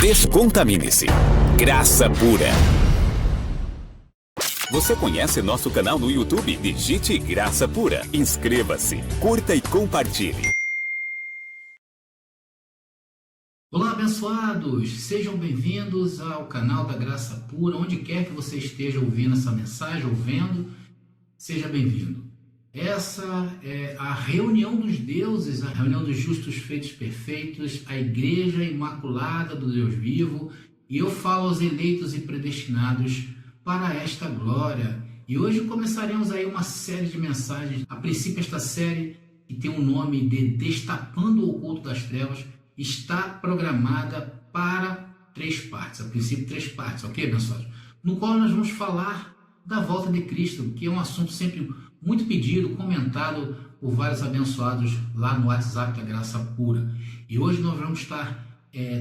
Descontamine-se. Graça pura. Você conhece nosso canal no YouTube? Digite Graça Pura. Inscreva-se, curta e compartilhe. Olá, abençoados! Sejam bem-vindos ao canal da Graça Pura. Onde quer que você esteja ouvindo essa mensagem, ou vendo, seja bem-vindo. Essa é a reunião dos deuses, a reunião dos justos feitos perfeitos, a igreja imaculada do Deus vivo. E eu falo aos eleitos e predestinados para esta glória. E hoje começaremos aí uma série de mensagens. A princípio, esta série, que tem o nome de Destapando o Oculto das Trevas, está programada para 3 partes. A princípio, 3 partes, ok, abençoados? No qual nós vamos falar da volta de Cristo, que é um assunto sempre muito pedido, comentado por vários abençoados lá no WhatsApp da Graça Pura. E hoje nós vamos estar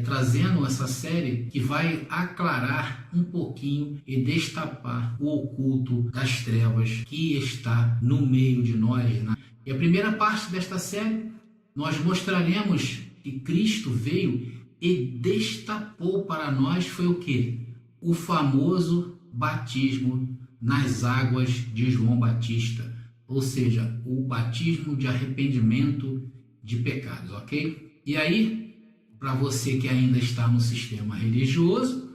trazendo essa série que vai aclarar um pouquinho e destapar o oculto das trevas que está no meio de nós, né? E a primeira parte desta série, nós mostraremos que Cristo veio e destapou para nós foi o quê? O famoso batismo nas águas de João Batista, ou seja, o batismo de arrependimento de pecados, ok? E aí, para você que ainda está no sistema religioso,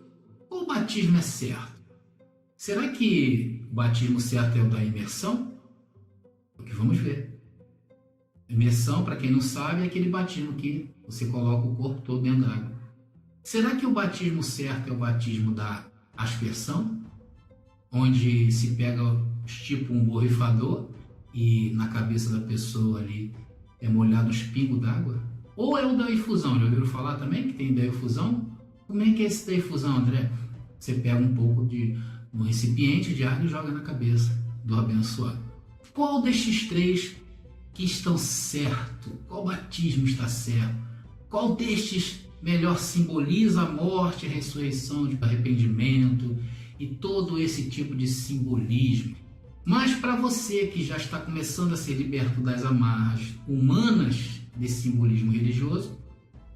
o batismo é certo? Será que o batismo certo é o da imersão? É o que vamos ver. Imersão, para quem não sabe, é aquele batismo que você coloca o corpo todo dentro da água. Será que o batismo certo é o batismo da aspersão? Onde se pega tipo um borrifador e na cabeça da pessoa ali é molhado uns pingos d'água? Ou é o da infusão? Já ouviram falar também que tem da infusão? Como é que é esse da infusão, André? Você pega um pouco de um recipiente de água e joga na cabeça do abençoado. Qual destes 3 que estão certo? Qual batismo está certo? Qual destes melhor simboliza a morte, a ressurreição, de arrependimento e todo esse tipo de simbolismo? Mas para você que já está começando a ser liberto das amarras humanas desse simbolismo religioso,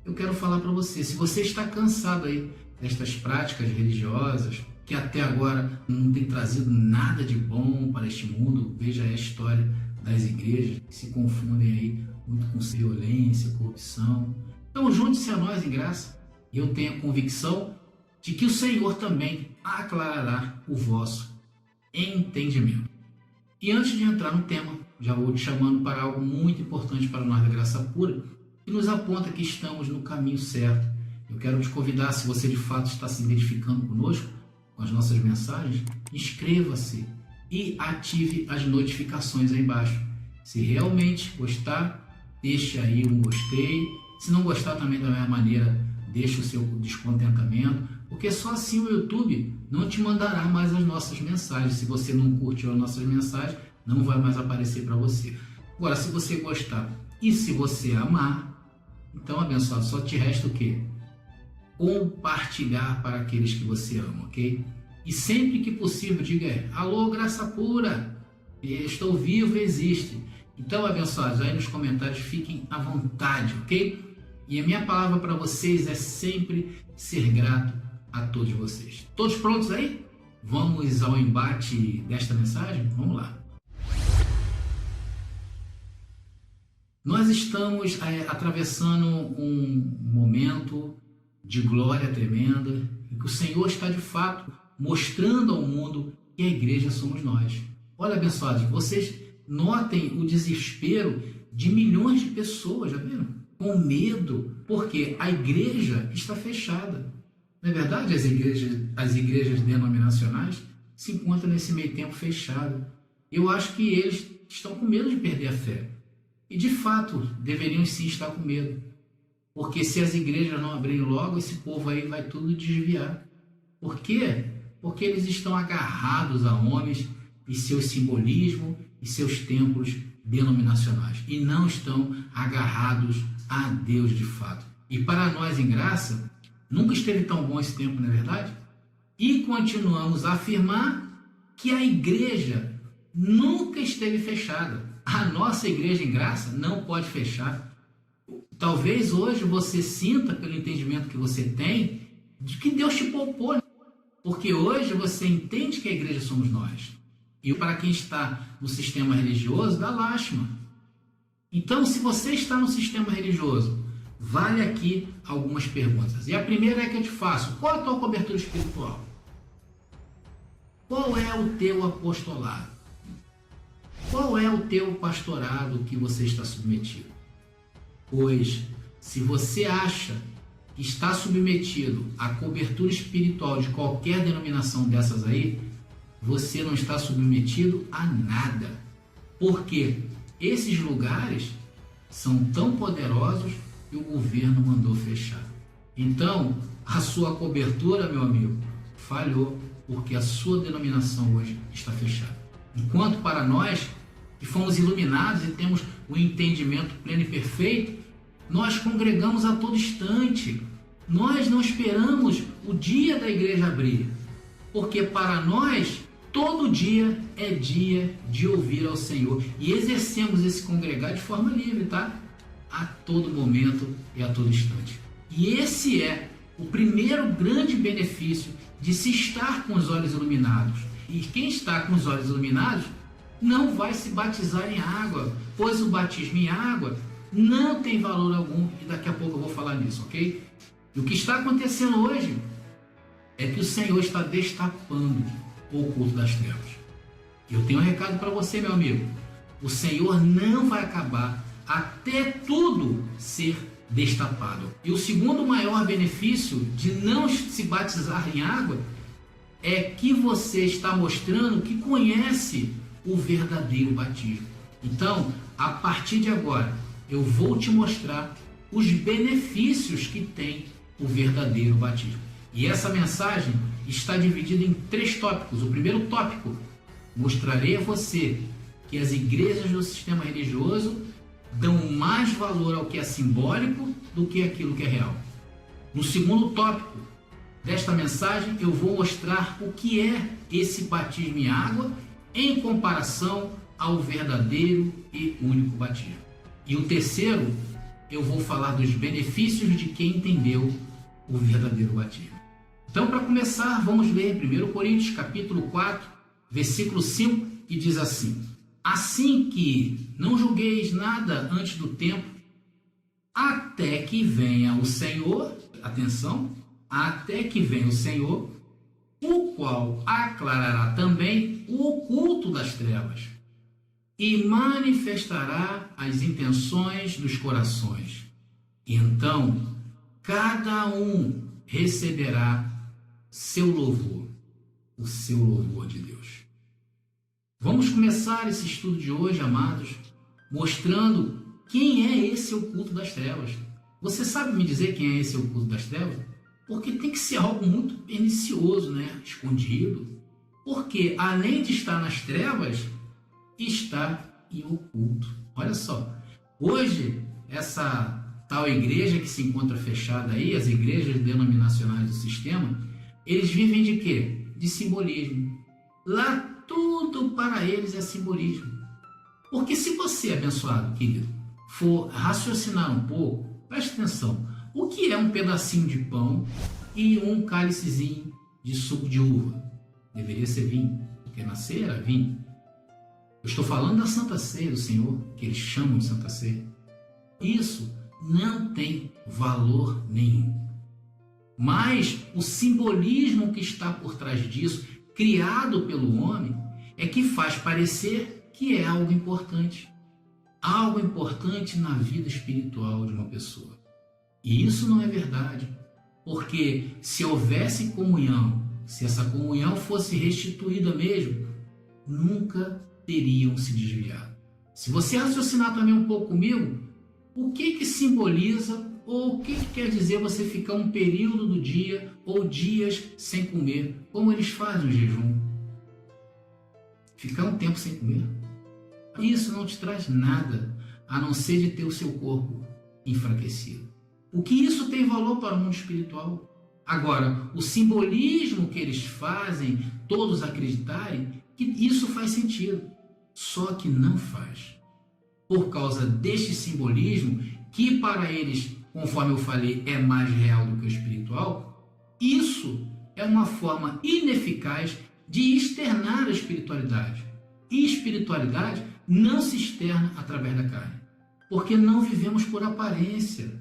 eu quero falar para você, se você está cansado aí destas práticas religiosas, que até agora não tem trazido nada de bom para este mundo, veja a história das igrejas que se confundem aí muito com violência, corrupção. Então junte-se a nós em graça, e eu tenho a convicção de que o Senhor também aclarará o vosso entendimento. E antes de entrar no tema, já vou te chamando para algo muito importante para nós da Graça Pura, que nos aponta que estamos no caminho certo. Eu quero te convidar, se você de fato está se identificando conosco, com as nossas mensagens, inscreva-se e ative as notificações aí embaixo. Se realmente gostar, deixe aí um gostei. Se não gostar também da mesma maneira, deixe o seu descontentamento, porque só assim o YouTube não te mandará mais as nossas mensagens. Se você não curtiu as nossas mensagens, não vai mais aparecer para você. Agora, se você gostar e se você amar, então, abençoado, só te resta o quê? Compartilhar para aqueles que você ama, ok? E sempre que possível, diga: alô, Graça Pura, estou vivo e existe. Então, abençoados, aí nos comentários fiquem à vontade, ok? E a minha palavra para vocês é sempre ser grato a todos vocês. Todos prontos aí? Vamos ao embate desta mensagem? Vamos lá. Nós estamos atravessando um momento de glória tremenda, em que o Senhor está de fato mostrando ao mundo que a igreja somos nós. Olha, abençoados, vocês notem o desespero de milhões de pessoas, já viram? Com medo, porque a igreja está fechada. Não é verdade? As igrejas denominacionais se encontram nesse meio tempo fechado. Eu acho que eles estão com medo de perder a fé. E de fato, deveriam sim estar com medo. Porque se as igrejas não abrirem logo, esse povo aí vai tudo desviar. Por quê? Porque eles estão agarrados a homens e seus simbolismos e seus templos denominacionais. E não estão agarrados a Deus de fato. E para nós em graça, nunca esteve tão bom esse tempo, não é verdade? E continuamos a afirmar que a igreja nunca esteve fechada. A nossa igreja em graça não pode fechar. Talvez hoje você sinta, pelo entendimento que você tem, de que Deus te poupou. Porque hoje você entende que a igreja somos nós. E para quem está no sistema religioso, dá lástima. Então, se você está no sistema religioso, vale aqui algumas perguntas. E a primeira é que eu te faço: qual é a tua cobertura espiritual? Qual é o teu apostolado? Qual é o teu pastorado que você está submetido? Pois, se você acha que está submetido à cobertura espiritual de qualquer denominação dessas aí, você não está submetido a nada. Porque esses lugares são tão poderosos que o governo mandou fechar. Então, a sua cobertura, meu amigo, falhou, porque a sua denominação hoje está fechada. Enquanto para nós, que fomos iluminados e temos o entendimento pleno e perfeito, nós congregamos a todo instante. Nós não esperamos o dia da igreja abrir, porque para nós todo dia é dia de ouvir ao Senhor e exercemos esse congregar de forma livre, tá? A todo momento e a todo instante. E esse é o primeiro grande benefício de se estar com os olhos iluminados. E quem está com os olhos iluminados não vai se batizar em água, pois o batismo em água não tem valor algum, e daqui a pouco eu vou falar nisso, ok? E o que está acontecendo hoje é que o Senhor está destapando o culto das trevas. Eu tenho um recado para você, meu amigo: o Senhor não vai acabar até tudo ser destapado. E o segundo maior benefício de não se batizar em água é que você está mostrando que conhece o verdadeiro batismo. Então, a partir de agora, eu vou te mostrar os benefícios que tem o verdadeiro batismo. E essa mensagem está dividida em 3 tópicos. O primeiro tópico: mostrarei a você que as igrejas do sistema religioso dão mais valor ao que é simbólico do que aquilo que é real. No segundo tópico desta mensagem, eu vou mostrar o que é esse batismo em água em comparação ao verdadeiro e único batismo. E o terceiro, eu vou falar dos benefícios de quem entendeu o verdadeiro batismo. Então, para começar, vamos ler 1 Coríntios capítulo 4, versículo 5, que diz assim: assim que não julgueis nada antes do tempo, até que venha o Senhor, atenção, até que venha o Senhor, o qual aclarará também o oculto das trevas e manifestará as intenções dos corações. Então, cada um receberá seu louvor, o seu louvor de Deus. Vamos começar esse estudo de hoje, amados, mostrando quem é esse oculto das trevas. Você sabe me dizer quem é esse oculto das trevas? Porque tem que ser algo muito pernicioso, né? Escondido. Porque além de estar nas trevas, está em oculto. Olha só, hoje essa tal igreja que se encontra fechada aí, as igrejas denominacionais do sistema, eles vivem de quê? De simbolismo. Lá tudo para eles é simbolismo. Porque se você, abençoado, querido, for raciocinar um pouco, preste atenção, o que é um pedacinho de pão e um cálicezinho de suco de uva? Deveria ser vinho, porque na ceia era vinho. Eu estou falando da Santa Ceia do Senhor, que eles chamam de Santa Ceia. Isso não tem valor nenhum. Mas o simbolismo que está por trás disso, criado pelo homem, é que faz parecer que é algo importante. Algo importante na vida espiritual de uma pessoa. E isso não é verdade. Porque se houvesse comunhão, se essa comunhão fosse restituída mesmo, nunca teriam se desviado. Se você raciocinar também um pouco comigo, o que simboliza ou o que quer dizer você ficar um período do dia ou dias sem comer, como eles fazem o jejum? Ficar um tempo sem comer? Isso não te traz nada, a não ser de ter o seu corpo enfraquecido. O que isso tem valor para o mundo espiritual? Agora, o simbolismo que eles fazem, todos acreditarem que isso faz sentido, só que não faz. Por causa deste simbolismo, que para eles, conforme eu falei, é mais real do que o espiritual, Isso é uma forma ineficaz de externar a espiritualidade. E espiritualidade não se externa através da carne, porque não vivemos por aparência.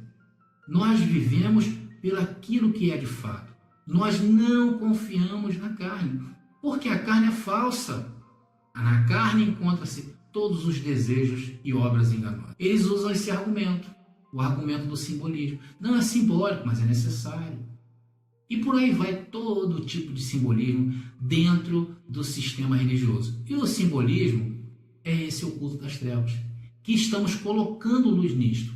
Nós vivemos pelo aquilo que é de fato. Nós não confiamos na carne, porque a carne é falsa. Na carne encontra-se todos os desejos e obras enganosas. Eles usam esse argumento, o argumento do simbolismo. Não é simbólico, mas é necessário. E por aí vai todo tipo de simbolismo dentro do sistema religioso. E o simbolismo é esse oculto das trevas, que estamos colocando luz nisto.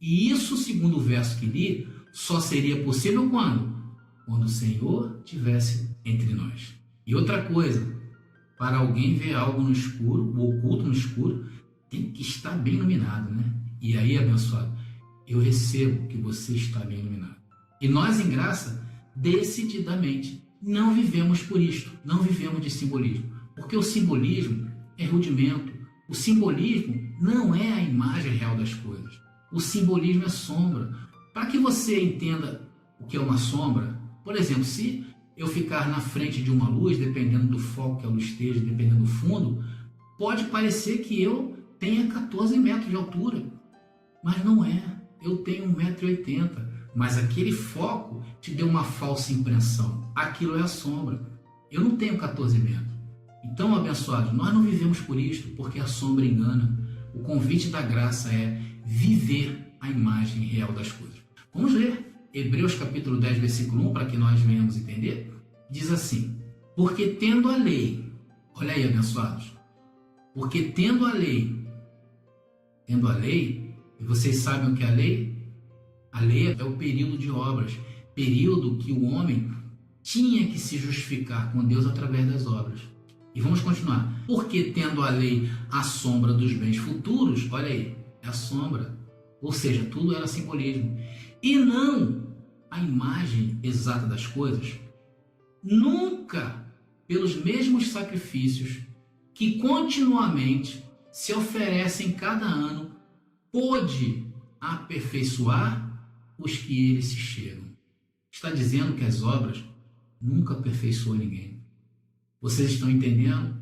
E isso, segundo o verso que li, só seria possível quando? Quando o Senhor estivesse entre nós. E outra coisa, para alguém ver algo no escuro, o oculto no escuro, tem que estar bem iluminado, né? E aí, abençoado, eu recebo que você está bem iluminado. E nós, em graça, decididamente, não vivemos por isto, não vivemos de simbolismo. Porque o simbolismo é rudimento. O simbolismo não é a imagem real das coisas. O simbolismo é sombra. Para que você entenda o que é uma sombra, por exemplo, se eu ficar na frente de uma luz, dependendo do foco que a luz esteja, dependendo do fundo, pode parecer que eu tenha 14 metros de altura, mas não é. Eu tenho 1,80 m, mas aquele foco te deu uma falsa impressão. Aquilo é a sombra. Eu não tenho 14 metros. Então, abençoados, nós não vivemos por isto, porque a sombra engana. O convite da graça é viver a imagem real das coisas. Vamos ler Hebreus capítulo 10, versículo 1, para que nós venhamos entender. Diz assim: porque tendo a lei, olha aí, abençoados, porque tendo a lei, e vocês sabem o que é a lei? A lei é o período de obras, período que o homem tinha que se justificar com Deus através das obras. E vamos continuar. Porque tendo a lei a sombra dos bens futuros, olha aí, é a sombra, ou seja, tudo era simbolismo, e não a imagem exata das coisas, nunca, pelos mesmos sacrifícios que continuamente se oferecem cada ano, pôde aperfeiçoar os que eles se chegam. Está dizendo que as obras nunca aperfeiçoam ninguém. Vocês estão entendendo?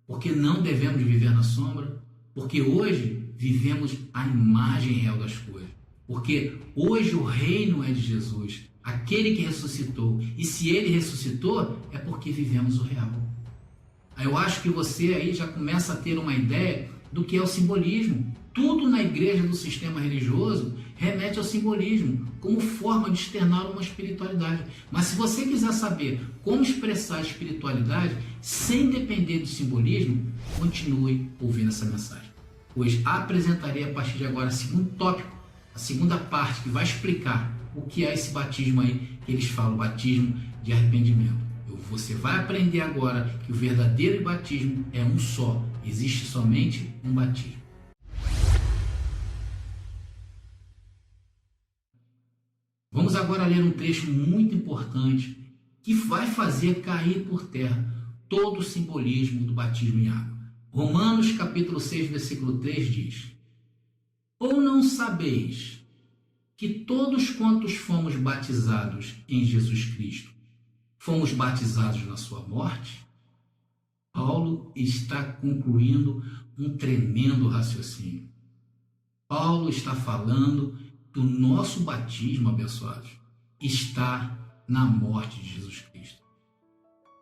Porque não devemos viver na sombra, porque hoje vivemos a imagem real das coisas. Porque hoje o reino é de Jesus, aquele que ressuscitou. E se ele ressuscitou, é porque vivemos o real. Eu acho que você aí já começa a ter uma ideia do que é o simbolismo. Tudo na igreja do sistema religioso remete ao simbolismo, como forma de externar uma espiritualidade. Mas se você quiser saber como expressar a espiritualidade sem depender do simbolismo, continue ouvindo essa mensagem. Pois apresentarei a partir de agora o segundo tópico, a segunda parte, que vai explicar o que é esse batismo aí, que eles falam, batismo de arrependimento. Você vai aprender agora que o verdadeiro batismo é um só, existe somente um batismo. Vamos agora ler um trecho muito importante que vai fazer cair por terra todo o simbolismo do batismo em água. Romanos capítulo 6, versículo 3 diz: ou não sabeis que todos quantos fomos batizados em Jesus Cristo, fomos batizados na sua morte? Paulo está concluindo um tremendo raciocínio. Paulo está falando que o nosso batismo, abençoados, está na morte de Jesus Cristo.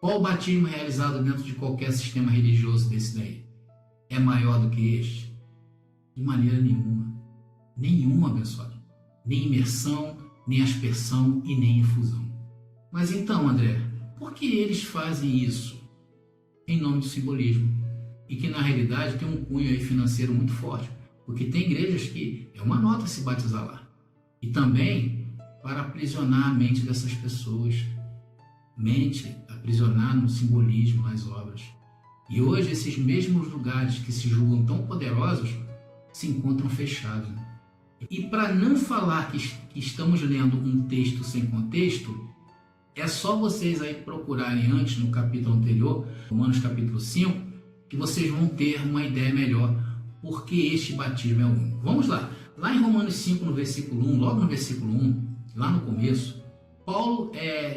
Qual o batismo realizado dentro de qualquer sistema religioso desse daí é maior do que este? De maneira nenhuma. Nenhuma, abençoado. Nem imersão, nem aspersão e nem infusão. Mas então, André, por que eles fazem isso? Em nome do simbolismo. E que na realidade tem um cunho aí financeiro muito forte. Porque tem igrejas que é uma nota se batizar lá. E também para aprisionar a mente dessas pessoas. Mente, aprisionar no simbolismo, nas obras. E hoje esses mesmos lugares que se julgam tão poderosos se encontram fechados. E para não falar que estamos lendo um texto sem contexto, é só vocês aí procurarem antes no capítulo anterior, Romanos capítulo 5, que vocês vão ter uma ideia melhor porque este batismo é único. Vamos lá. Lá em Romanos 5, no versículo 1, logo no versículo 1, lá no começo, Paulo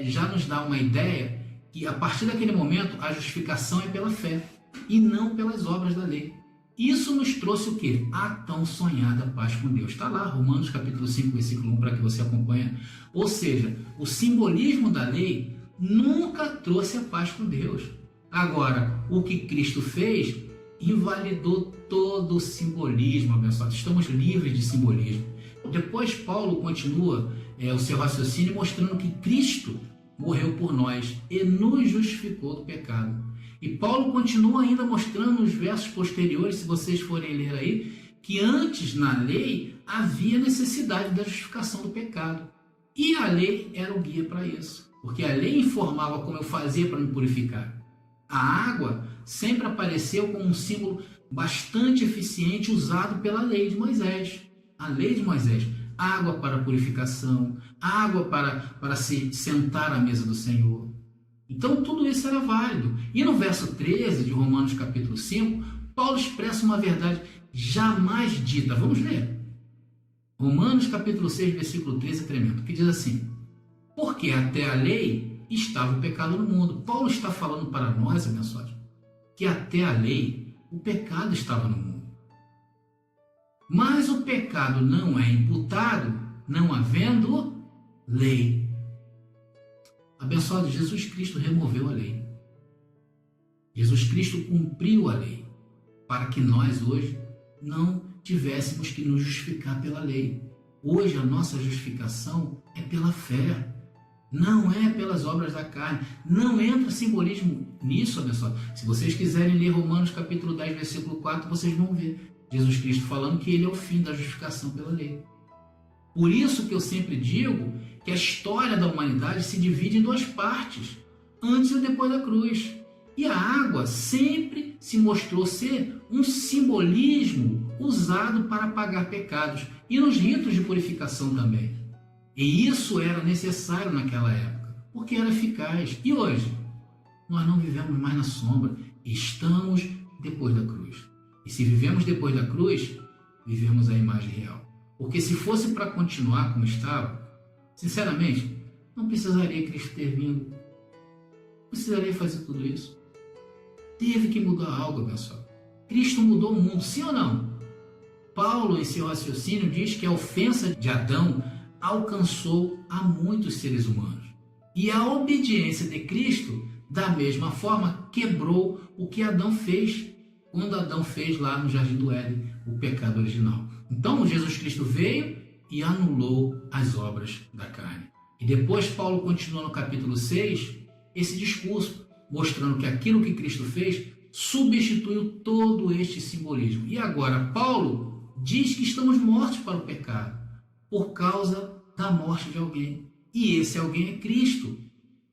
já nos dá uma ideia que a partir daquele momento a justificação é pela fé e não pelas obras da lei. Isso nos trouxe o quê? A tão sonhada paz com Deus. Está lá, Romanos capítulo 5, versículo 1, para que você acompanhe. Ou seja, o simbolismo da lei nunca trouxe a paz com Deus. Agora, o que Cristo fez invalidou todo o simbolismo, abençoado. Estamos livres de simbolismo. Depois Paulo continua o seu raciocínio mostrando que Cristo morreu por nós e nos justificou do pecado. E Paulo continua ainda mostrando nos versos posteriores, se vocês forem ler aí, que antes na lei havia necessidade da justificação do pecado. E a lei era o guia para isso, porque a lei informava como eu fazia para me purificar. A água sempre apareceu como um símbolo bastante eficiente usado pela lei de Moisés. A lei de Moisés, água para purificação, água para se sentar à mesa do Senhor. Então tudo isso era válido. E no verso 13 de Romanos capítulo 5, Paulo expressa uma verdade jamais dita. Vamos ler. Romanos capítulo 6, versículo 13 é tremendo, que diz assim: porque até a lei estava o pecado no mundo. Paulo está falando para nós, abençoados, que até a lei o pecado estava no mundo. Mas o pecado não é imputado, não havendo lei. Abençoado, Jesus Cristo removeu a lei. Jesus Cristo cumpriu a lei, para que nós hoje não tivéssemos que nos justificar pela lei. Hoje a nossa justificação é pela fé, não é pelas obras da carne. Não entra simbolismo nisso, abençoado. Se vocês quiserem ler Romanos capítulo 10, versículo 4, vocês vão ver Jesus Cristo falando que ele é o fim da justificação pela lei. Por isso que eu sempre digo que a história da humanidade se divide em duas partes, antes e depois da cruz. E a água sempre se mostrou ser um simbolismo usado para apagar pecados, e nos ritos de purificação também. E isso era necessário naquela época, porque era eficaz. E hoje, nós não vivemos mais na sombra, estamos depois da cruz. E se vivemos depois da cruz, vivemos a imagem real. Porque se fosse para continuar como estava, sinceramente, não precisaria Cristo ter vindo. Não precisaria fazer tudo isso. Teve que mudar algo, pessoal. Cristo mudou o mundo, sim ou não? Paulo, em seu raciocínio, diz que a ofensa de Adão alcançou a muitos seres humanos. E a obediência de Cristo, da mesma forma, quebrou o que Adão fez, quando Adão fez lá no Jardim do Éden, o pecado original. Então, Jesus Cristo veio e anulou as obras da carne. E depois Paulo continua no capítulo 6, esse discurso, mostrando que aquilo que Cristo fez substituiu todo este simbolismo. E agora Paulo diz que estamos mortos para o pecado, por causa da morte de alguém. E esse alguém é Cristo.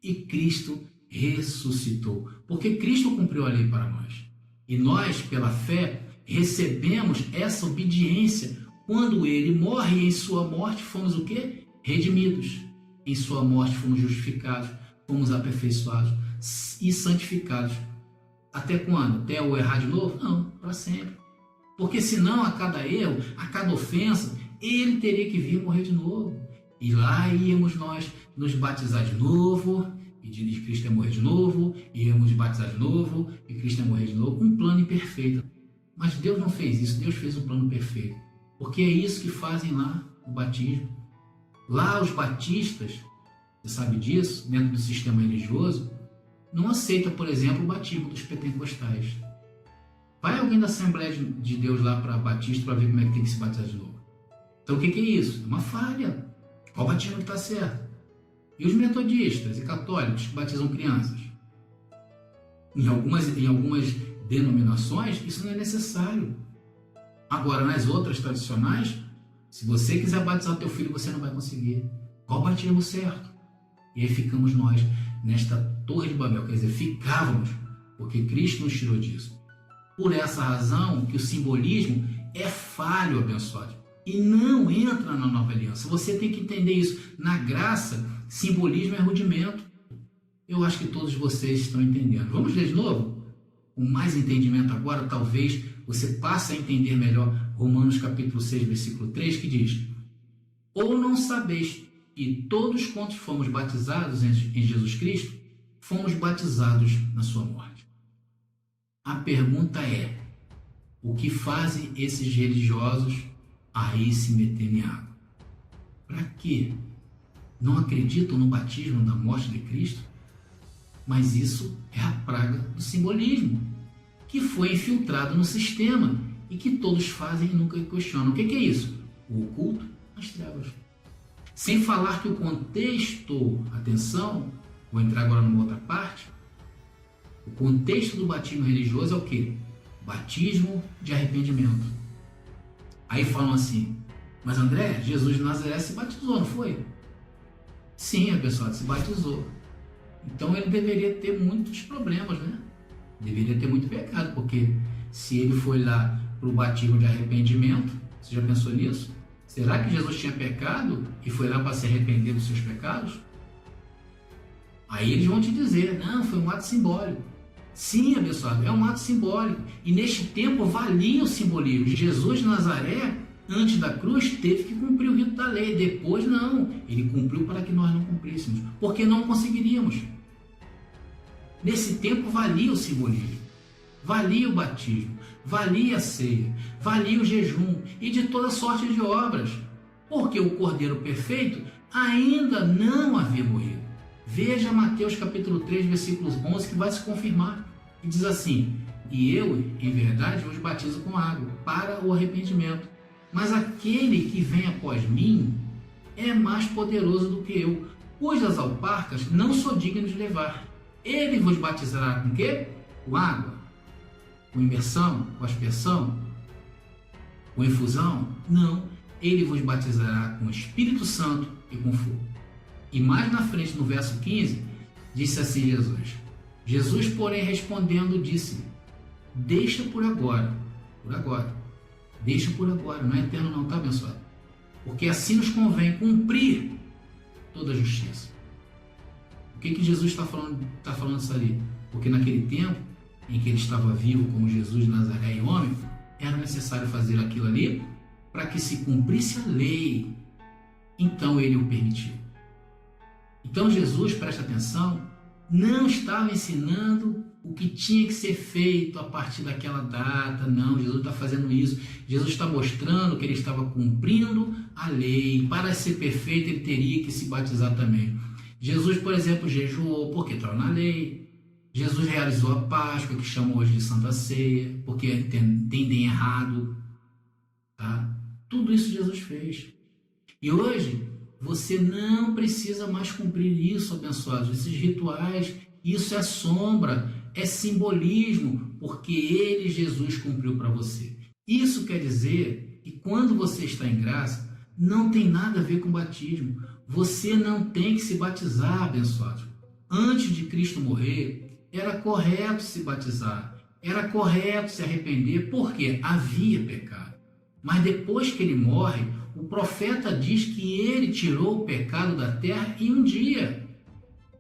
E Cristo ressuscitou, porque Cristo cumpriu a lei para nós. E nós, pela fé, recebemos essa obediência. Quando ele morre, e em sua morte fomos o quê? Redimidos. Em sua morte fomos justificados, fomos aperfeiçoados e santificados. Até quando? Até eu errar de novo? Não, para sempre. Porque senão, a cada erro, a cada ofensa, ele teria que vir morrer de novo. E lá íamos nós nos batizar de novo, e de Cristo ia morrer de novo, íamos batizar de novo, e Cristo ia morrer de novo. Um plano imperfeito. Mas Deus não fez isso, Deus fez um plano perfeito. Porque é isso que fazem lá no batismo. Lá os batistas, você sabe disso, dentro do sistema religioso, não aceita, por exemplo, o batismo dos pentecostais. Vai alguém da Assembleia de Deus lá para batista para ver como é que tem que se batizar de novo. Então o que é isso? É uma falha. Qual batismo que está certo? E os metodistas e católicos que batizam crianças? Em algumas denominações, isso não é necessário. Agora, nas outras tradicionais, se você quiser batizar teu filho, você não vai conseguir. Qual batismo certo? E aí ficamos nós nesta torre de Babel, quer dizer, ficávamos, porque Cristo nos tirou disso. Por essa razão que o simbolismo é falho, abençoado, e não entra na nova aliança. Você tem que entender isso. Na graça, simbolismo é rudimento. Eu acho que todos vocês estão entendendo. Vamos ler de novo? Com mais entendimento agora, talvez você passe a entender melhor Romanos capítulo 6, versículo 3, que diz: ou não sabeis e todos quantos fomos batizados em Jesus Cristo, fomos batizados na sua morte. A pergunta é, o que fazem esses religiosos aí se metendo em água? Para quê? Não acreditam no batismo da morte de Cristo? Mas isso é a praga do simbolismo, que foi infiltrado no sistema e que todos fazem e nunca questionam. O que é isso? O oculto nas trevas. Sem falar que o contexto, atenção, vou entrar agora numa outra parte, o contexto do batismo religioso é o quê? Batismo de arrependimento. Aí falam assim, mas André, Jesus de Nazaré se batizou, não foi? Sim, abençoado, se batizou. Então ele deveria ter muitos problemas, né? Deveria ter muito pecado, porque se ele foi lá para o batismo de arrependimento, você já pensou nisso? Será que Jesus tinha pecado e foi lá para se arrepender dos seus pecados? Aí eles vão te dizer, não, foi um ato simbólico. Sim, abençoado, é um ato simbólico. E neste tempo valia o simbolismo. Jesus de Nazaré, antes da cruz, teve que cumprir o rito da lei. Depois não, ele cumpriu para que nós não cumpríssemos, porque não conseguiríamos. Nesse tempo valia o simbolismo, valia o batismo, valia a ceia, valia o jejum e de toda sorte de obras, porque o Cordeiro Perfeito ainda não havia morrido. Veja Mateus capítulo 3, versículo 11, que vai se confirmar. E diz assim, e eu, em verdade, vos batizo com água, para o arrependimento. Mas aquele que vem após mim é mais poderoso do que eu, cujas alparcas não sou digno de levar. Ele vos batizará com quê? Com água? Com imersão? Com aspersão? Com infusão? Não. Ele vos batizará com o Espírito Santo e com fogo. E mais na frente, no verso 15, disse assim Jesus. Jesus, porém, respondendo, disse, deixa por agora, deixa por agora, não é eterno não, tá, abençoado? Porque assim nos convém cumprir toda a justiça. O que Jesus está falando isso ali? Porque naquele tempo em que ele estava vivo como Jesus de Nazaré e homem, era necessário fazer aquilo ali para que se cumprisse a lei. Então ele o permitiu. Então Jesus, presta atenção, não estava ensinando o que tinha que ser feito a partir daquela data, não, Jesus está fazendo isso, Jesus está mostrando que ele estava cumprindo a lei, para ser perfeito ele teria que se batizar também. Jesus, por exemplo, jejuou, porque estava na lei. Jesus realizou a Páscoa, que chamam hoje de Santa Ceia, porque entendem errado, tá? Tudo isso Jesus fez. E hoje, você não precisa mais cumprir isso, abençoados, esses rituais. Isso é sombra, é simbolismo, porque ele, Jesus, cumpriu para você. Isso quer dizer que quando você está em graça, não tem nada a ver com batismo. Você não tem que se batizar, abençoado. Antes de Cristo morrer, era correto se batizar, era correto se arrepender, porque havia pecado. Mas depois que ele morre, o profeta diz que ele tirou o pecado da terra em um dia.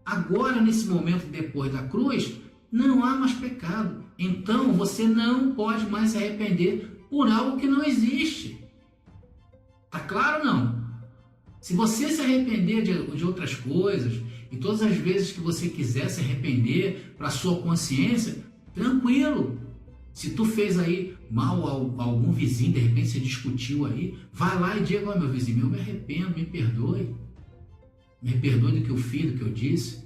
Agora, nesse momento depois da cruz, não há mais pecado. Então, você não pode mais se arrepender por algo que não existe. Tá claro ou não? Se você se arrepender de outras coisas, e todas as vezes que você quiser se arrepender para a sua consciência, tranquilo. Se tu fez aí mal a algum vizinho, de repente você discutiu aí, vai lá e diga, meu vizinho, eu me arrependo, me perdoe. Me perdoe do que eu fiz, do que eu disse.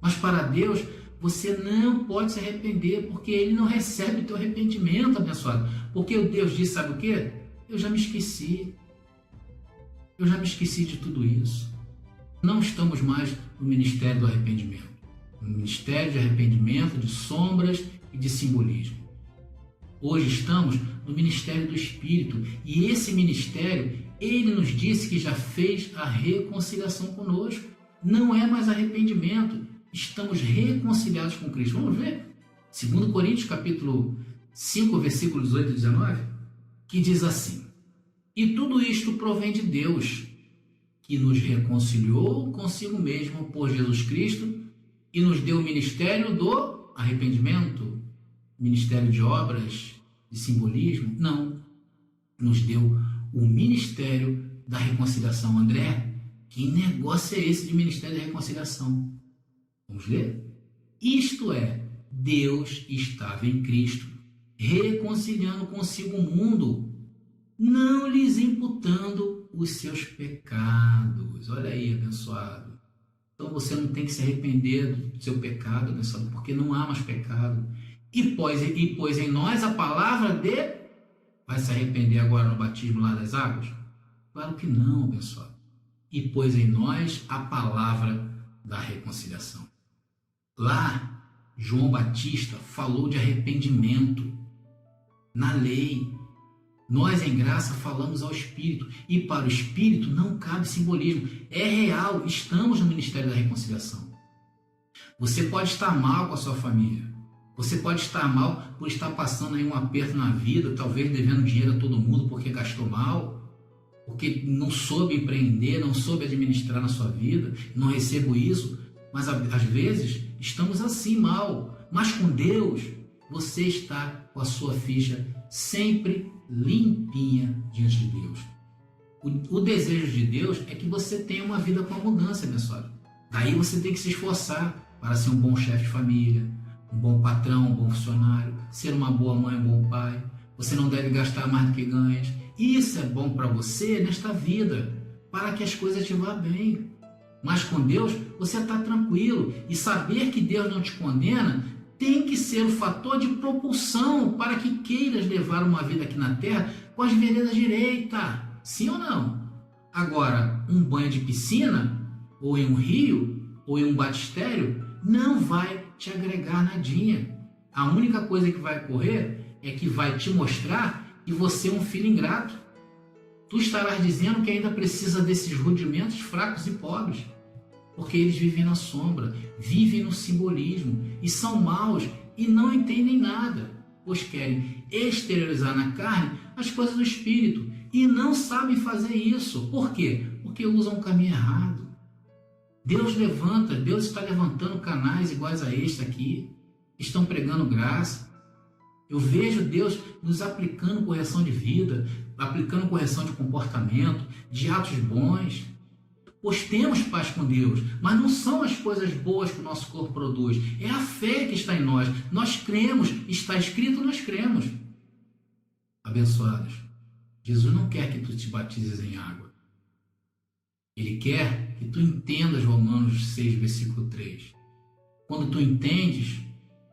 Mas para Deus, você não pode se arrepender, porque Ele não recebe o teu arrependimento, abençoado. Porque o Deus diz, sabe o quê? Eu já me esqueci. Eu já me esqueci de tudo isso. Não estamos mais no ministério do arrependimento. No ministério de arrependimento, de sombras e de simbolismo. Hoje estamos no ministério do Espírito. E esse ministério, ele nos disse que já fez a reconciliação conosco. Não é mais arrependimento. Estamos reconciliados com Cristo. Vamos ver? 2 Coríntios, capítulo 5, versículos 18 e 19, que diz assim: e tudo isto provém de Deus, que nos reconciliou consigo mesmo por Jesus Cristo e nos deu o ministério do arrependimento, ministério de obras, de simbolismo. Não, nos deu o ministério da reconciliação. André, Que negócio é esse de Ministério da Reconciliação? Vamos ler? Isto é, Deus estava em Cristo, reconciliando consigo o mundo, não lhes imputando os seus pecados. Olha aí, abençoado. Então você não tem que se arrepender do seu pecado, abençoado, porque não há mais pecado. E pôs em nós a palavra de... Vai se arrepender agora no batismo lá das águas? Claro que não, abençoado. E pôs em nós a palavra da reconciliação. Lá, João Batista falou de arrependimento. Na lei, nós em graça falamos ao Espírito. E para o Espírito não cabe simbolismo. É real, estamos no Ministério da Reconciliação. Você pode estar mal com a sua família. Você pode estar mal por estar passando aí um aperto na vida, talvez devendo dinheiro a todo mundo porque gastou mal, porque não soube empreender, não soube administrar na sua vida, não recebo isso, mas às vezes estamos assim mal. Mas com Deus, você está com a sua ficha sempre limpinha diante de Deus. O desejo de Deus é que você tenha uma vida com abundância, abençoado. Daí você tem que se esforçar para ser um bom chefe de família, um bom patrão, um bom funcionário, ser uma boa mãe, um bom pai. Você não deve gastar mais do que ganhas. Isso é bom para você nesta vida, para que as coisas te vá bem. Mas com Deus, você está tranquilo. E saber que Deus não te condena tem que ser o fator de propulsão para que queiras levar uma vida aqui na Terra com as veredas direitas. Sim ou não? Agora, um banho de piscina, ou em um rio, ou em um batistério, não vai te agregar nadinha. A única coisa que vai ocorrer é que vai te mostrar que você é um filho ingrato. Tu estarás dizendo que ainda precisa desses rudimentos fracos e pobres, porque eles vivem na sombra, vivem no simbolismo e são maus e não entendem nada, pois querem exteriorizar na carne as coisas do Espírito e não sabem fazer isso. Por quê? Porque usam o caminho errado. Deus está levantando canais iguais a este aqui, que estão pregando graça. Eu vejo Deus nos aplicando correção de vida, aplicando correção de comportamento, de atos bons. Pois temos paz com Deus, mas não são as coisas boas que o nosso corpo produz. É a fé que está em nós. Nós cremos, está escrito, nós cremos. Abençoados, Jesus não quer que tu te batizes em água. Ele quer que tu entendas Romanos 6, versículo 3. Quando tu entendes,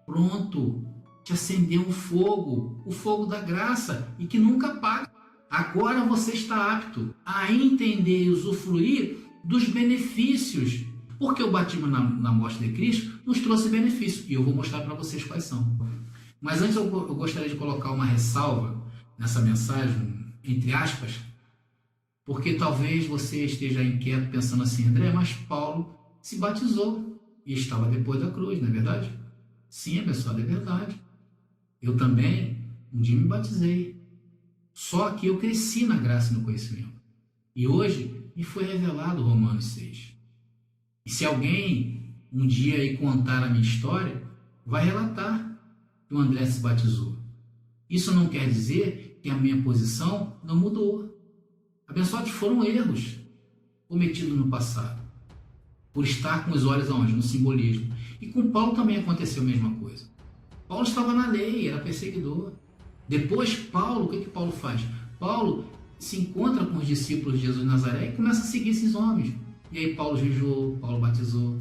pronto, te acendeu um fogo, o fogo da graça, e que nunca apaga. Agora você está apto a entender e usufruir dos benefícios, porque o batismo na morte de Cristo nos trouxe benefícios, e eu vou mostrar para vocês quais são. Mas antes eu gostaria de colocar uma ressalva nessa mensagem, entre aspas, porque talvez você esteja inquieto pensando assim: André, mas Paulo se batizou e estava depois da cruz, não é verdade? Sim, pessoal, é verdade. Eu também um dia me batizei, só que eu cresci na graça e no conhecimento, e hoje me foi revelado Romanos 6. E se alguém um dia aí contar a minha história, vai relatar que o André se batizou. Isso não quer dizer que a minha posição não mudou. Abençoados, foram erros cometidos no passado, por estar com os olhos aonde? No simbolismo. E com Paulo também aconteceu a mesma coisa. Paulo estava na lei, era perseguidor. Depois Paulo, o que Paulo faz? Paulo se encontra com os discípulos de Jesus de Nazaré e começa a seguir esses homens. E aí Paulo jejuou, Paulo batizou,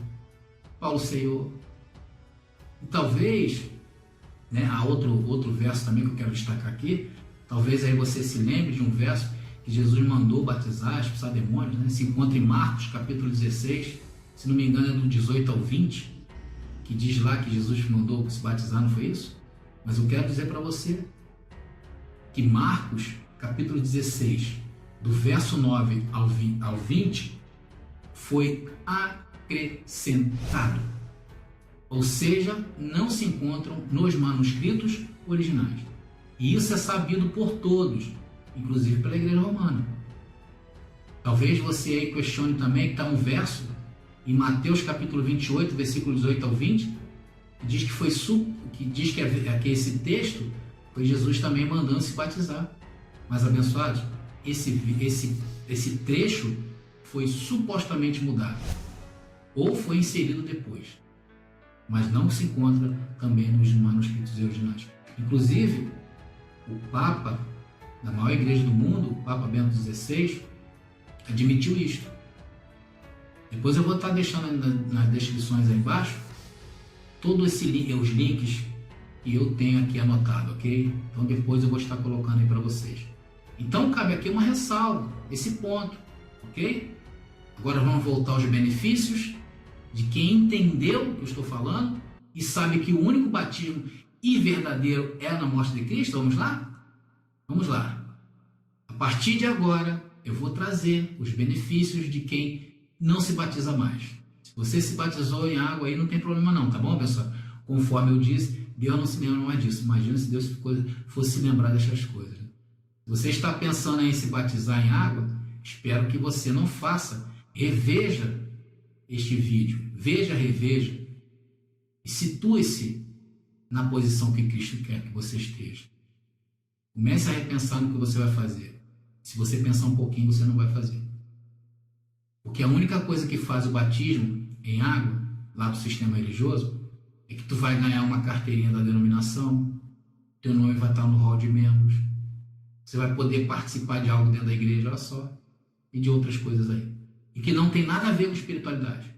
Paulo ceiou. E talvez, há outro verso também que eu quero destacar aqui, talvez aí você se lembre de um verso que Jesus mandou batizar, expulsar demônios, se encontra em Marcos, capítulo 16, se não me engano é do 18 ao 20, que diz lá que Jesus mandou se batizar, não foi isso? Mas eu quero dizer para você que Marcos, capítulo 16, do verso 9 ao 20, foi acrescentado. Ou seja, não se encontram nos manuscritos originais. E isso é sabido por todos, inclusive pela Igreja Romana. Talvez você aí questione também que está um verso em Mateus capítulo 28, versículo 18 ao 20, que diz que esse texto foi Jesus também mandando se batizar. Mas, abençoados, esse trecho foi supostamente mudado ou foi inserido depois, mas não se encontra também nos manuscritos originais. Inclusive, o Papa da maior igreja do mundo, o Papa Bento XVI, admitiu isto. Depois eu vou estar deixando nas descrições aí embaixo todos os links que eu tenho aqui anotado, ok? Então depois eu vou estar colocando aí para vocês. Então cabe aqui uma ressalva, esse ponto, ok? Agora vamos voltar aos benefícios de quem entendeu o que eu estou falando e sabe que o único batismo e verdadeiro é na morte de Cristo. Vamos lá? Vamos lá. A partir de agora eu vou trazer os benefícios de quem não se batiza mais. Se você se batizou em água aí, não tem problema não, tá bom, pessoal? Conforme eu disse, Deus não se lembra mais disso. Imagina se Deus fosse se lembrar dessas coisas. Se você está pensando em se batizar em água, espero que você não faça. Reveja este vídeo. Veja, reveja. E situe-se na posição que Cristo quer que você esteja. Comece a repensar no que você vai fazer. Se você pensar um pouquinho, você não vai fazer. Porque a única coisa que faz o batismo em água, lá do sistema religioso, é que tu vai ganhar uma carteirinha da denominação, teu nome vai estar no hall de membros, você vai poder participar de algo dentro da igreja, olha só, e de outras coisas aí. E que não tem nada a ver com espiritualidade.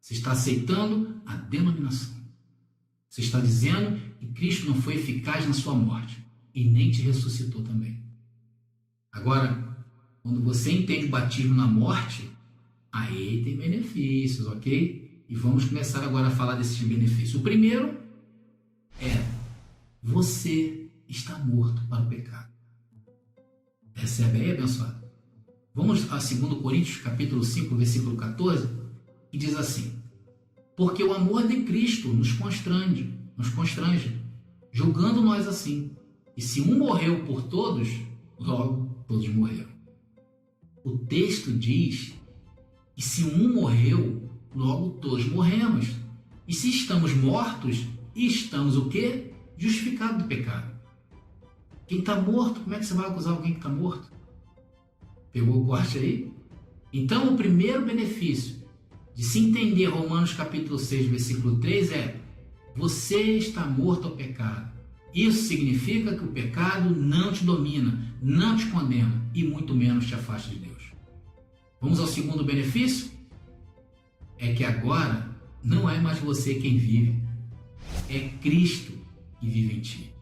Você está aceitando a denominação. Você está dizendo que Cristo não foi eficaz na sua morte e nem te ressuscitou também. Agora, quando você entende o batismo na morte, aí tem benefícios, ok? E vamos começar agora a falar desses benefícios. O primeiro é: você está morto para o pecado. Recebe aí, abençoado? Vamos a 2 Coríntios, capítulo 5, versículo 14, que diz assim: porque o amor de Cristo nos constrange, julgando nós assim. E se um morreu por todos, logo todos morreram. O texto diz que se um morreu, logo todos morremos. E se estamos mortos, estamos o quê? Justificados do pecado. Quem está morto, como é que você vai acusar alguém que está morto? Pegou o corte aí? Então, o primeiro benefício de se entender Romanos capítulo 6, versículo 3 é: você está morto ao pecado. Isso significa que o pecado não te domina, não te condena e muito menos te afasta de Deus. Vamos ao segundo benefício? É que agora não é mais você quem vive, é Cristo que vive em ti.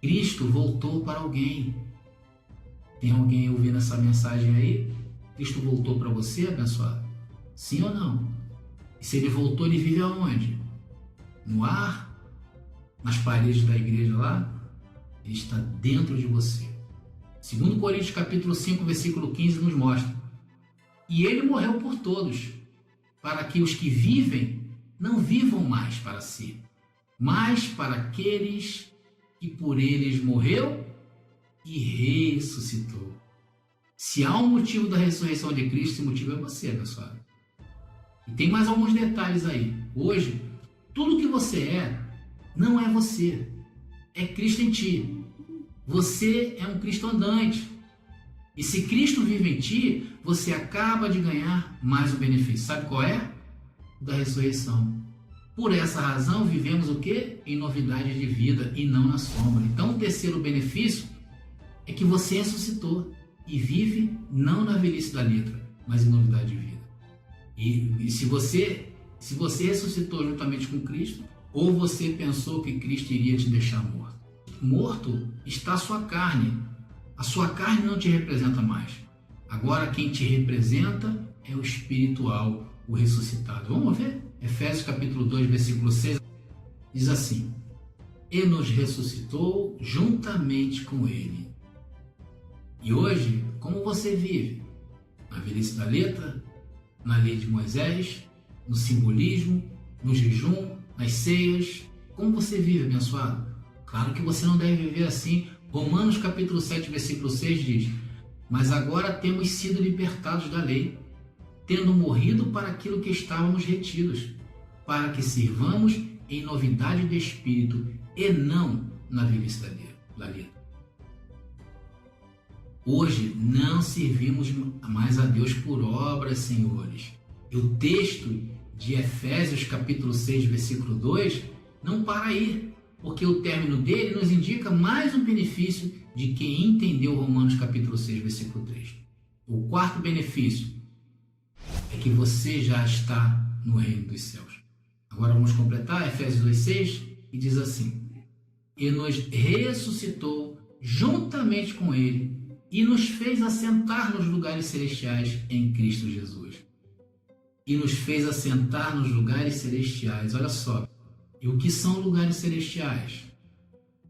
Cristo voltou para alguém. Tem alguém ouvindo essa mensagem aí? Cristo voltou para você, abençoado? Sim ou não? E se ele voltou, ele vive aonde? No ar? Nas paredes da igreja lá? Ele está dentro de você. 2 Coríntios capítulo 5, versículo 15 nos mostra: e ele morreu por todos, para que os que vivem não vivam mais para si, mas para aqueles que por eles morreu e ressuscitou. Se há um motivo da ressurreição de Cristo, esse motivo é você, pessoal. E tem mais alguns detalhes aí. Hoje, tudo que você é, não é você. É Cristo em ti. Você é um Cristo andante. E se Cristo vive em ti, você acaba de ganhar mais um benefício. Sabe qual é? Da ressurreição. Por essa razão, vivemos o quê? Em novidade de vida e não na sombra. Então, o terceiro benefício é que você ressuscitou e vive não na velhice da letra, mas em novidade de vida. E se você ressuscitou juntamente com Cristo, ou você pensou que Cristo iria te deixar morto? Morto está a sua carne. A sua carne não te representa mais. Agora quem te representa é o espiritual, o ressuscitado. Vamos ver? Efésios capítulo 2, versículo 6, diz assim: e nos ressuscitou juntamente com Ele. E hoje, como você vive? Na velhice da letra? Na lei de Moisés? No simbolismo? No jejum? Nas ceias? Como você vive, abençoado? Claro que você não deve viver assim. Romanos capítulo 7, versículo 6 diz: mas agora temos sido libertados da lei, tendo morrido para aquilo que estávamos retidos, para que sirvamos em novidade de espírito e não na velhice da letra. Hoje não servimos mais a Deus por obras, senhores. E o texto de Efésios capítulo 6, versículo 2, não para aí, porque o término dele nos indica mais um benefício de quem entendeu Romanos capítulo 6, versículo 3. O quarto benefício é que você já está no reino dos céus. Agora vamos completar Efésios 2,6 e diz assim: e nos ressuscitou juntamente com ele e nos fez assentar nos lugares celestiais em Cristo Jesus. E nos fez assentar nos lugares celestiais. Olha só. E o que são lugares celestiais?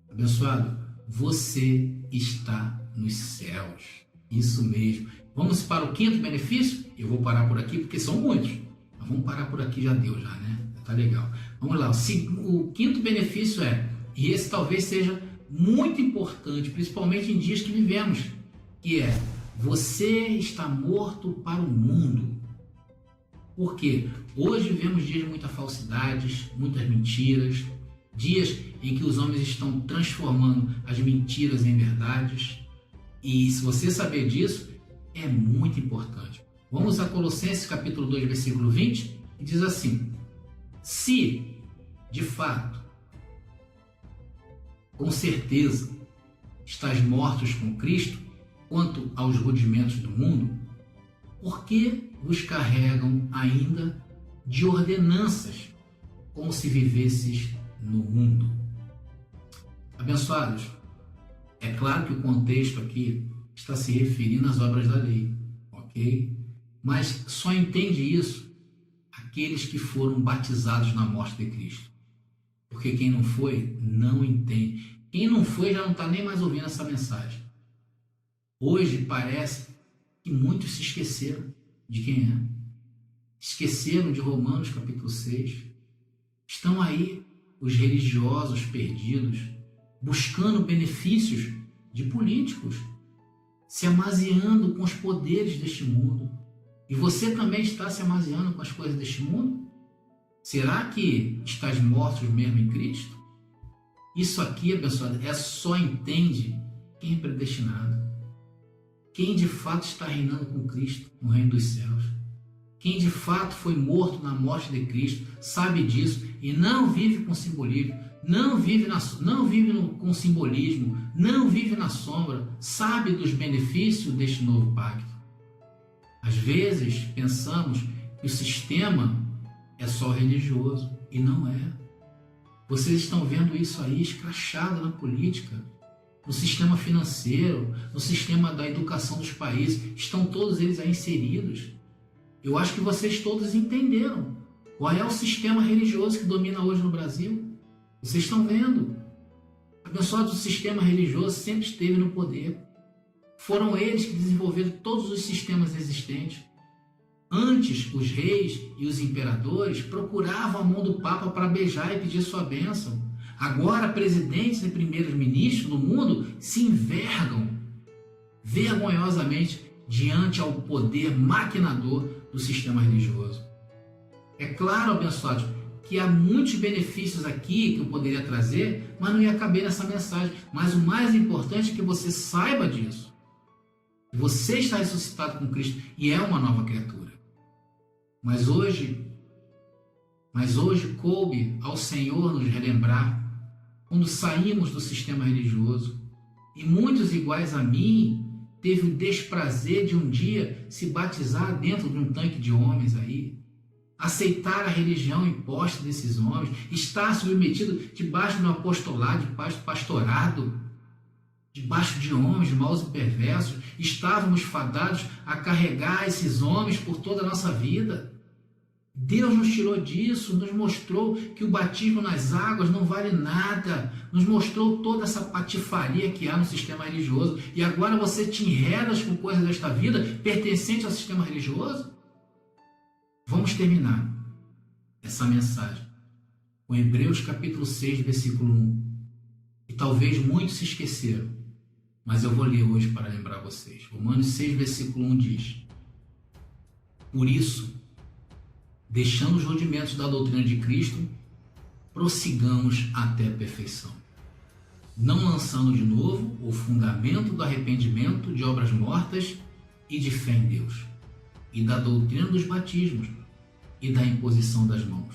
Abençoado, você está nos céus. Isso mesmo. Vamos para o quinto benefício? Eu vou parar por aqui porque são muitos. Mas vamos parar por aqui, já deu, né? Tá legal. Vamos lá. O quinto benefício e esse talvez seja muito importante, principalmente em dias que vivemos, que é: você está morto para o mundo. Por quê? Hoje vivemos dias de muitas falsidades, muitas mentiras, dias em que os homens estão transformando as mentiras em verdades. E se você saber disso, é muito importante. Vamos a Colossenses capítulo 2, versículo 20, e diz assim: se, de fato, com certeza, estás mortos com Cristo, quanto aos rudimentos do mundo, por que vos carregam ainda de ordenanças, como se vivesses no mundo? Abençoados, é claro que o contexto aqui está se referindo às obras da lei, ok? Mas só entende isso aqueles que foram batizados na morte de Cristo. Porque quem não foi, não entende. Quem não foi já não está nem mais ouvindo essa mensagem. Hoje parece que muitos se esqueceram de quem é. Esqueceram de Romanos capítulo 6. Estão aí os religiosos perdidos, buscando benefícios de políticos, se amaziando com os poderes deste mundo. E você também está se amaziando com as coisas deste mundo? Será que estás mortos mesmo em Cristo? Isso aqui, abençoado, só entende quem é predestinado. Quem de fato está reinando com Cristo no reino dos céus. Quem de fato foi morto na morte de Cristo, sabe disso e não vive com simbolismo, não vive com simbolismo, não vive na sombra, sabe dos benefícios deste novo pacto. Às vezes pensamos que o sistema é só religioso e não é. Vocês estão vendo isso aí escrachado na política, no sistema financeiro, no sistema da educação dos países. Estão todos eles aí inseridos. Eu acho que vocês todos entenderam qual é o sistema religioso que domina hoje no Brasil. Vocês estão vendo. Abençoado, o sistema religioso sempre esteve no poder. Foram eles que desenvolveram todos os sistemas existentes. Antes, os reis e os imperadores procuravam a mão do Papa para beijar e pedir sua bênção. Agora, presidentes e primeiros ministros do mundo se envergam vergonhosamente diante ao poder maquinador do sistema religioso. É claro, abençoados, que há muitos benefícios aqui que eu poderia trazer, mas não ia caber nessa mensagem. Mas o mais importante é que você saiba disso. Você está ressuscitado com Cristo e é uma nova criatura. Mas hoje coube ao Senhor nos relembrar quando saímos do sistema religioso e muitos iguais a mim teve o desprazer de um dia se batizar dentro de um tanque de homens aí, aceitar a religião imposta desses homens, estar submetido debaixo do apostolado, debaixo do pastorado, debaixo de homens maus e perversos. Estávamos fadados a carregar esses homens por toda a nossa vida. Deus nos tirou disso, nos mostrou que o batismo nas águas não vale nada, nos mostrou toda essa patifaria que há no sistema religioso, e agora você te enredas com coisas desta vida pertencente ao sistema religioso? Vamos terminar essa mensagem com Hebreus capítulo 6, versículo 1, e talvez muitos se esqueceram, mas eu vou ler hoje para lembrar vocês. Romanos 6, versículo 1 diz: por isso, deixando os rudimentos da doutrina de Cristo, prossigamos até a perfeição. não lançando de novo o fundamento do arrependimento de obras mortas e de fé em Deus, e da doutrina dos batismos, e da imposição das mãos,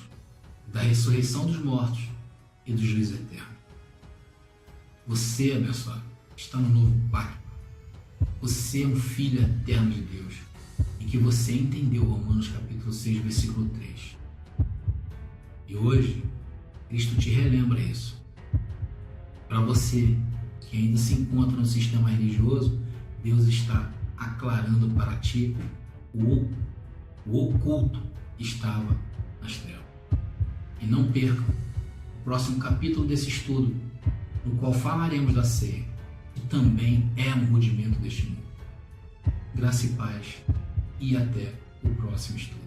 da ressurreição dos mortos e do juízo eterno. Você, abençoado, está no novo pacto. Você é um filho eterno de Deus, e que você entendeu Romanos capítulo 6, versículo 3. E hoje, Cristo te relembra isso. Para você que ainda se encontra no sistema religioso, Deus está aclarando para ti o oculto que estava nas trevas. E não perca o próximo capítulo desse estudo, no qual falaremos da ceia, que também é um rudimento deste mundo. Graça e paz, e até o próximo estudo.